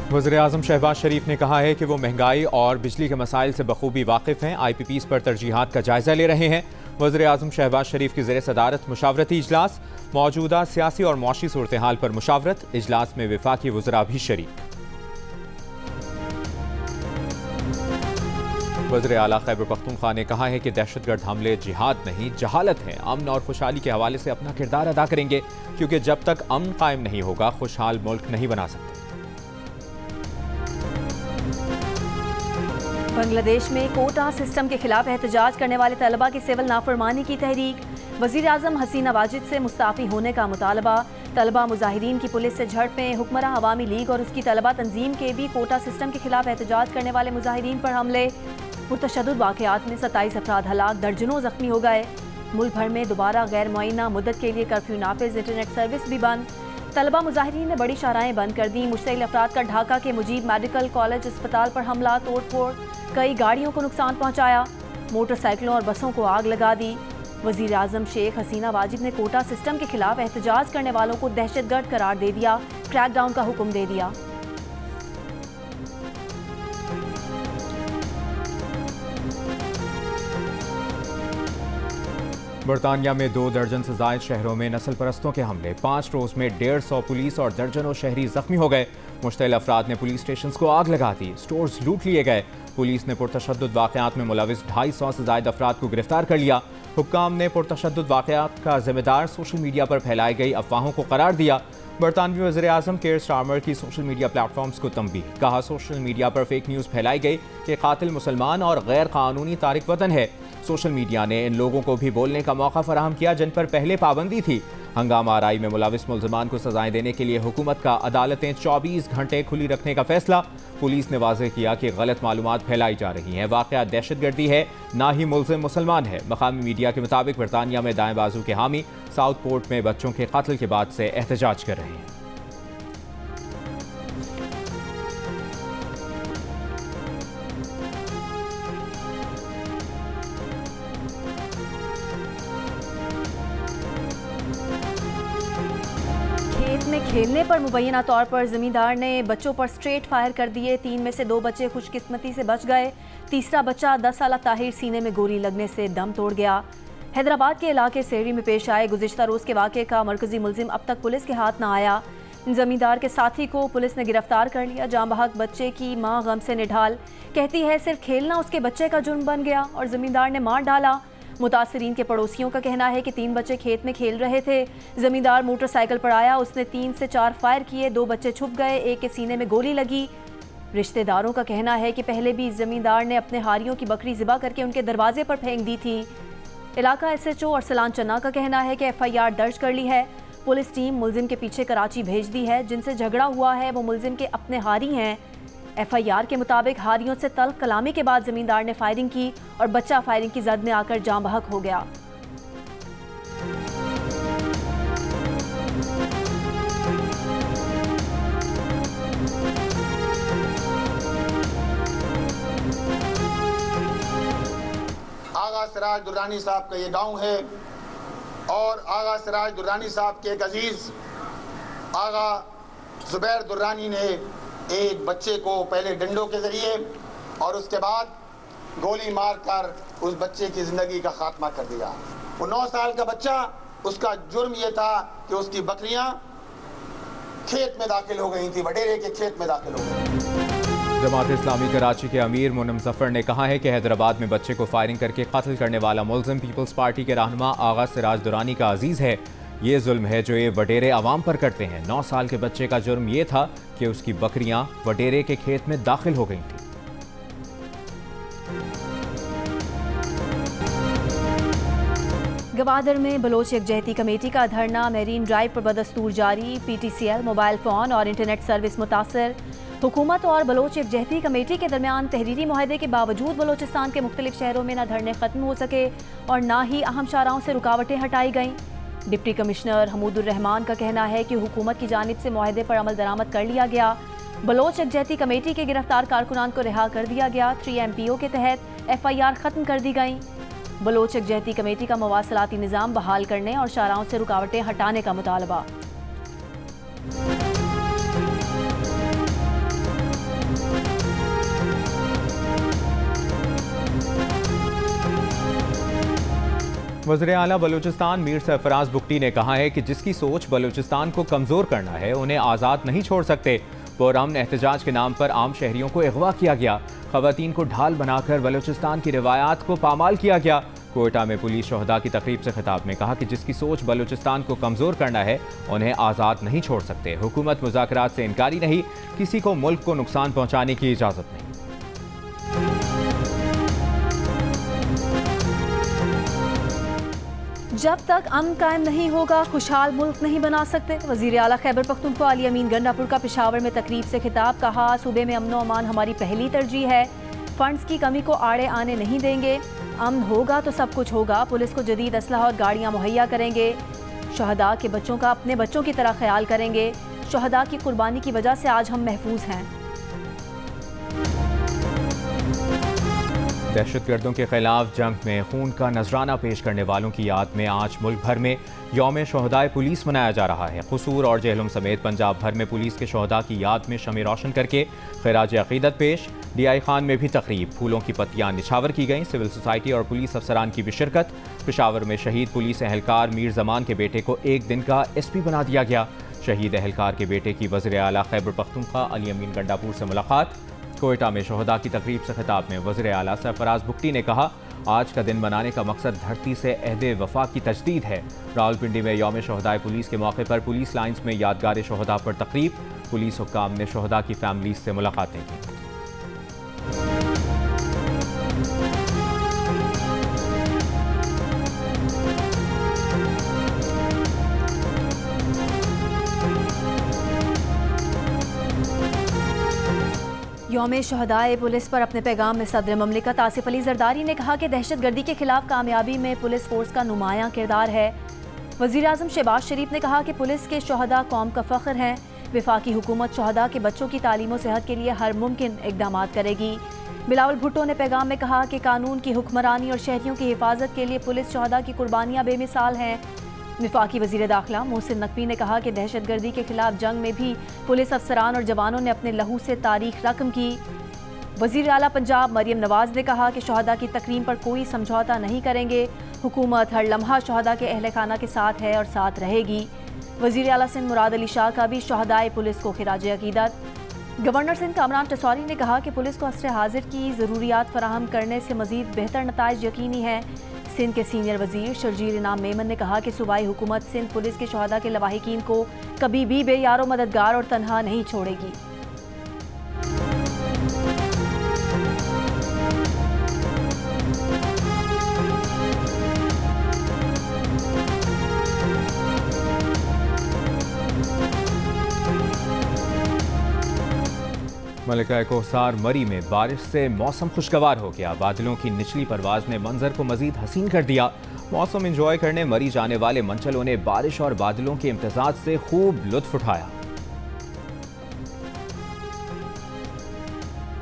वज़ीर-ए-आज़म शहबाज शरीफ ने कहा है कि वो महंगाई और बिजली के मसाइल से बखूबी वाकिफ़ हैं। IPPs पर तरजीहात का जायजा ले रहे हैं। वज़ीर-ए-आज़म शहबाज शरीफ की ज़ेर सदारत मुशावरती इजलास, मौजूदा सियासी और मुआशी सूरत हाल पर मुशावरत। इजलास में वफाकी वज़रा भी शरीक। वज़ीर आला खैबर पख्तूनख्वा ने कहा है कि दहशतगर्द हमले जिहाद नहीं जहालत हैं। अमन और खुशहाली के हवाले से अपना किरदार अदा करेंगे, क्योंकि जब तक अमन कायम नहीं होगा खुशहाल मुल्क नहीं बना सकते। बांग्लादेश में कोटा सिस्टम के खिलाफ एहतजाज करने वाले तलबा की सिविल नाफरमानी की तहरीक। वज़ीर आज़म हसीना वाजिद से मुस्ताफ़ी होने का मुतालबा। तलबा मुजाहिरीन की पुलिस से झड़प में हुक्मरां अवामी लीग और उसकी तलबा तंजीम के भी कोटा सिस्टम के खिलाफ एहतजाज करने वाले मुजाहिरीन पर हमले। पुरतशद्दुद वाक़यात में 27 अफराद हलाक, दर्जनों जख्मी हो गए। मुल्क भर में दोबारा गैर मुअय्यना मुद्दत के लिए कर्फ्यू नाफिज, इंटरनेट सर्विस भी बंद। तलबा मुजाहिरीन ने बड़ी शाहराहें बंद कर दी। मुश्तइल अफराद का ढाका के मुजीब मेडिकल कॉलेज अस्पताल पर हमला, तोड़फोड़, कई गाड़ियों को नुकसान पहुंचाया, मोटरसाइकिलों और बसों को आग लगा दी। वज़ीर आज़म शेख हसीना वाजिद ने कोटा सिस्टम के खिलाफ एहतजाज करने वालों को दहशतगर्द करार दे दिया, क्रैकडाउन का हुक्म दे दिया। बरतानिया में 2 दर्जन से जायद शहरों में नस्ल परस्तों के हमले। 5 रोज में 150 पुलिस और दर्जनों शहरी जख्मी हो गए। मुश्तइल अफराद ने पुलिस स्टेशन को आग लगा दी, स्टोर्स लूट लिए गए। पुलिस ने पुरतशद्दुद वाक़यात में मुलविस 250 से जायद अफराद को गिरफ्तार कर लिया। हुक्काम ने पुरतशद्दुद वाक़यात का जिम्मेदार सोशल मीडिया पर फैलाई गई अफवाहों को करार दिया। बरतानवी वज़ीर-ए-आज़म केयर स्टारमर की सोशल मीडिया प्लेटफॉर्म्स को तंबीह। कहा, सोशल मीडिया पर फेक न्यूज़ फैलाई गई कि कातिल मुसलमान और गैर कानूनी तारिक वतन है। सोशल मीडिया ने इन लोगों को भी बोलने का मौका फराहम किया जिन पर पहले पाबंदी थी। हंगामा आराई में मुलविस मुल्ज़िमान को सजाएं देने के लिए हुकूमत का अदालतें 24 घंटे खुली रखने का फैसला। पुलिस ने वाज़ेह किया कि गलत मालूमात फैलाई जा रही हैं। वाक़या दहशतगर्दी है, ना ही मुल्ज़िम मुसलमान है। मकामी मीडिया के मुताबिक बरतानिया में दाएं बाजू के हामी साउथ पोर्ट में बच्चों के कत्ल के बाद से एहतजाज कर रहे हैं। खेलने पर मुबैना तौर पर जमींदार ने बच्चों पर स्ट्रेट फायर कर दिए। 3 में से 2 बच्चे खुशकिस्मती से बच गए। तीसरा बच्चा 10 साला ताहिर सीने में गोली लगने से दम तोड़ गया। हैदराबाद के इलाके सेरी में पेश आए गुज़िश्ता रोज़ के वाक़े का मरकजी मुल्जिम अब तक पुलिस के हाथ न आया। जमींदार के साथी को पुलिस ने गिरफ्तार कर लिया। जाँ बहक बच्चे की माँ गम से निढाल, कहती है सिर्फ खेलना उसके बच्चे का जुर्म बन गया और जमींदार ने मार डाला। मुतासिरीन के पड़ोसियों का कहना है कि 3 बच्चे खेत में खेल रहे थे। जमींदार मोटरसाइकिल पर आया, उसने 3 से 4 फायर किए। 2 बच्चे छुप गए, एक के सीने में गोली लगी। रिश्तेदारों का कहना है कि पहले भी जमींदार ने अपने हारियों की बकरी ज़िबा करके उनके दरवाजे पर फेंक दी थी। इलाका SHO अरसलान चन्ना का कहना है कि FIR दर्ज कर ली है। पुलिस टीम मुल्जिम के पीछे कराची भेज दी है। जिनसे झगड़ा हुआ है वो मुल्जिम के अपने हारी हैं। FIR के मुताबिक हारियों से तल्ख कलामी के बाद जमींदार ने फायरिंग की और बच्चा फायरिंग की जद में आकर जाँ बहक हो गया। आगा सिराज दुर्रानी साहब का ये गांव है और आगा सिराज दुर्रानी साहब के एक अजीज आगा जुबैर दुर्रानी ने एक बच्चे को पहले डंडों के जरिए और उसके बाद गोली मारकर उस बच्चे की जिंदगी का खात्मा कर दिया। वो 9 साल का बच्चा, उसका जुर्म यह था कि उसकी बकरियां खेत में दाखिल हो गई थी, वडेरे के खेत में दाखिल हो गई। जमात इस्लामी कराची के अमीर मुनम जफर ने कहा है कि हैदराबाद में बच्चे को फायरिंग करके कत्ल करने वाला मुल्जिम पीपल्स पार्टी के रहनुमा आगा सिराज दुरानी का अजीज है। ये जुल्म है जो ये वडेरे आवाम पर करते हैं। 9 साल के बच्चे का जुर्म ये था कि उसकी बकरियां वडेरे के खेत में दाखिल हो गई थीं। गवादर में बलोच यकजहती कमेटी का धरना, मेरीन ड्राइव पर बदस्तूर जारी। PTCL मोबाइल फ़ोन और इंटरनेट सर्विस मुतासर। हुकूमत और बलोच यकजहती कमेटी के दरमियान तहरीरी मुआहदे के बावजूद बलोचिस्तान के मुख्तलिफ शहरों में न धरने ख़त्म हो सके और न ही अहम शाहराहों से रुकावटें हटाई गईं। डिप्टी कमिश्नर हमूदुर रहमान का कहना है कि हुकूमत की जानिब से मुआहदे पर अमल दरामद कर लिया गया। बलोच यकजहती कमेटी के गिरफ्तार कारकुनान को रिहा कर दिया गया। 3 MPO के तहत FIR ख़त्म कर दी गई। बलोच यकजहती कमेटी का मवासलाती निज़ाम बहाल करने और शाहराहों से रुकावटें हटाने का मुतालबा। वज़ीर आला बलूचिस्तान मीर सरफराज बुगटी ने कहा है कि जिसकी सोच बलूचिस्तान को कमज़ोर करना है उन्हें आज़ाद नहीं छोड़ सकते। पुरअमन एहतजाज के नाम पर आम शहरियों को अगवा किया गया। ख़वातीन को ढाल बनाकर बलूचिस्तान की रिवायात को पामाल किया गया। कोयटा में पुलिस शहदा की तकरीब से खिताब में कहा कि जिसकी सोच बलूचिस्तान को कमज़ोर करना है उन्हें आज़ाद नहीं छोड़ सकते। हुकूमत मुज़ाकरात से इनकारी नहीं, किसी को मुल्क को नुकसान पहुँचाने की इजाज़त नहीं। जब तक अमन कायम नहीं होगा खुशहाल मुल्क नहीं बना सकते। वज़ीर आला खैबर पख्तूनख्वा अली अमीन गंडापुर का पेशावर में तकरीब से खिताब। कहा, सूबे में अमन व अमान हमारी पहली तरजीह है, फंड्स की कमी को आड़े आने नहीं देंगे। अमन होगा तो सब कुछ होगा। पुलिस को जदीद असलहा और गाड़ियाँ मुहैया करेंगे। शहदा के बच्चों का अपने बच्चों की तरह ख्याल करेंगे। शहदा की कुर्बानी की वजह से आज हम महफूज हैं। दहशतगर्दों के खिलाफ जंग में खून का नजराना पेश करने वालों की याद में आज मुल्क भर में यौम शहदाए पुलिस मनाया जा रहा है। कसूर और जेहलम समेत पंजाब भर में पुलिस के शहदा की याद में शमे रोशन करके खिराज अकीदत पेश। DI खान में भी तकरीब, फूलों की पत्तियां निछावर की गईं। सिविल सोसाइटी और पुलिस अफसरान की भी शिरकत। पेशावर में शहीद पुलिस एहलकार मीर जमान के बेटे को एक दिन का SP बना दिया गया। शहीद एहलकार के बेटे की वज़ीर आला खैबर पख्तूनख्वा अली अमीन गंडापुर से मुलाकात। कोयटा में शहदा की तकरीब से खिताब में वज़ीर आला सरफराज बुगटी ने कहा, आज का दिन मनाने का मकसद धरती से अहदे वफा की तजदीद है। रावलपिंडी में यौम शहदाए पुलिस के मौके पर पुलिस लाइन्स में यादगार शहदा पर तकरीब। पुलिस हुक्काम ने शहदा की फैमिलीज से मुलाकातें की। यौम शहदाए पुलिस पर अपने पैगाम में सदर ममलिकत आसिफ अली जरदारी ने कहा कि दहशतगर्दी के खिलाफ कामयाबी में पुलिस फोर्स का नुमायां किरदार है। वज़ीर आज़म शहबाज शरीफ ने कहा कि पुलिस के शहदा कौम का फ़ख्र हैं। वफाकी हुकूमत शहदा के बच्चों की तालीम और सेहत के लिए हर मुमकिन इक़दामात करेगी। बिलावल भुट्टो ने पैगाम में कहा कि कानून की हुक्मरानी और शहरियों की हिफाजत के लिए पुलिस शहदा की कुर्बानियाँ बेमिसाल हैं। वफाकी वज़ीर दाखिला मोहसिन नकवी ने कहा कि दहशतगर्दी के खिलाफ जंग में भी पुलिस अफसरान और जवानों ने अपने लहू से तारीख रकम की। वज़ीर आला पंजाब मरियम नवाज ने कहा कि शहदा की तकरीम पर कोई समझौता नहीं करेंगे। हुकूमत हर लम्हा शहदा के अहल खाना के साथ है और साथ रहेगी। वज़ीर आला सिंध मुराद अली शाह का भी शहदाए पुलिस को खिराज अकीदत। गवर्नर सिंध कामरान टसौरी ने कहा कि पुलिस को अस्र हाजिर की ज़रूरियात फराहम करने से मज़ीद बेहतर नताइज यकीनी है। सिंध के सीनियर वज़ीर शर्जील इनाम मेमन ने कहा कि सूबाई हुकूमत सिंध पुलिस के शहदा के लवाहिकीन को कभी भी बेयारो मददगार और तनहा नहीं छोड़ेगी। मलिका कोहसार मरी में बारिश से मौसम खुशगवार हो गया। बादलों की निचली परवाज ने मंजर को मजीद हसीन कर दिया। मौसम एंजॉय करने मरी जाने वाले मंचलों ने बारिश और बादलों के इम्तिजाज से खूब लुत्फ उठाया।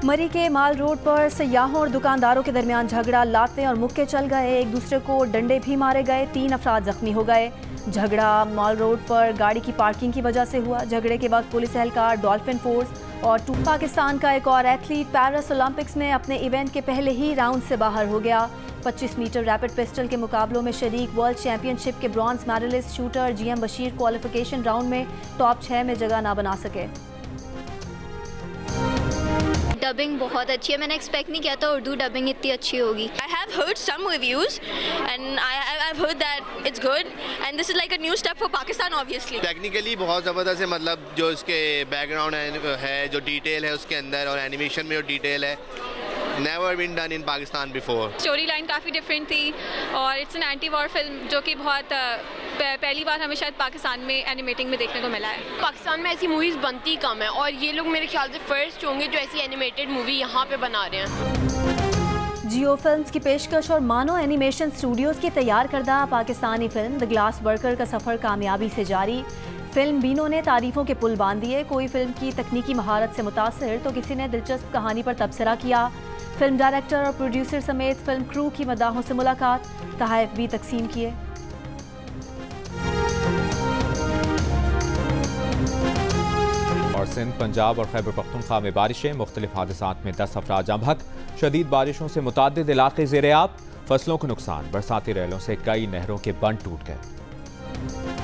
मरी के माल रोड पर सयाहों और दुकानदारों के दरमियान झगड़ा, लाते और मुक्के चल गए। एक दूसरे को डंडे भी मारे गए। 3 अफराद जख्मी हो गए। झगड़ा माल रोड पर गाड़ी की पार्किंग की वजह से हुआ। झगड़े के वक्त पुलिस एहलकार, डॉल्फिन फोर्स और पाकिस्तान का एक और एथलीट पेरिस ओलंपिक्स में अपने इवेंट के पहले ही राउंड से बाहर हो गया। 25 मीटर रैपिड पिस्टल के मुकाबलों में शरीक वर्ल्ड चैंपियनशिप के bronze medalist shooter GM Bashir qualification round में टॉप 6 में जगह ना बना सके। डबिंग बहुत अच्छी है, मैंने एक्सपेक्ट नहीं किया था उर्दू डबिंग इतनी अच्छी होगी। I have heard some reviews and I've heard that it's good and this is like a new step for Pakistan obviously. Technically बहुत ज़बरदस्त है, मतलब जो इसके बैकग्राउंड है, जो डिटेल है उसके अंदर और एनिमेशन में जो डिटेल है, never been done in Pakistan before. Story line काफ़ी डिफरेंट थी और it's an anti war film जो कि बहुत पहली बार हमें शायद पाकिस्तान में एनिमेटिंग में देखने को मिला है। पाकिस्तान में ऐसी मूवीज़ बनती कम है और ये लोग मेरे ख्याल से फर्स्ट होंगे जो ऐसी एनिमेटेड मूवी यहाँ पे बना रहे हैं। जियो फिल्म्स की पेशकश और मानो एनिमेशन स्टूडियोज़ की तैयार करदा Pakistani film the glass worker का सफ़र कामयाबी से जारी। फिल्म बीनों ने तारीफों के पुल बांध दिए। कोई फिल्म की तकनीकी महारत से मुतासिर तो किसी ने दिलचस्प कहानी पर तबसरा किया। फिल्म डायरेक्टर और प्रोड्यूसर समेत फिल्म क्रू की मदाहों से मुलाकात, तोहफ़े भी तकसीम किए। और सिंध, पंजाब और खैबर पख्तूनख्वा में बारिशें, मुख्तलिफ हादसात में 10 अफराद जाँ बहक। शदीद बारिशों से मुताद्दिद इलाके ज़ेर-ए-आब। फसलों को नुकसान, बरसाती रेलों से कई नहरों के बंद टूट गए।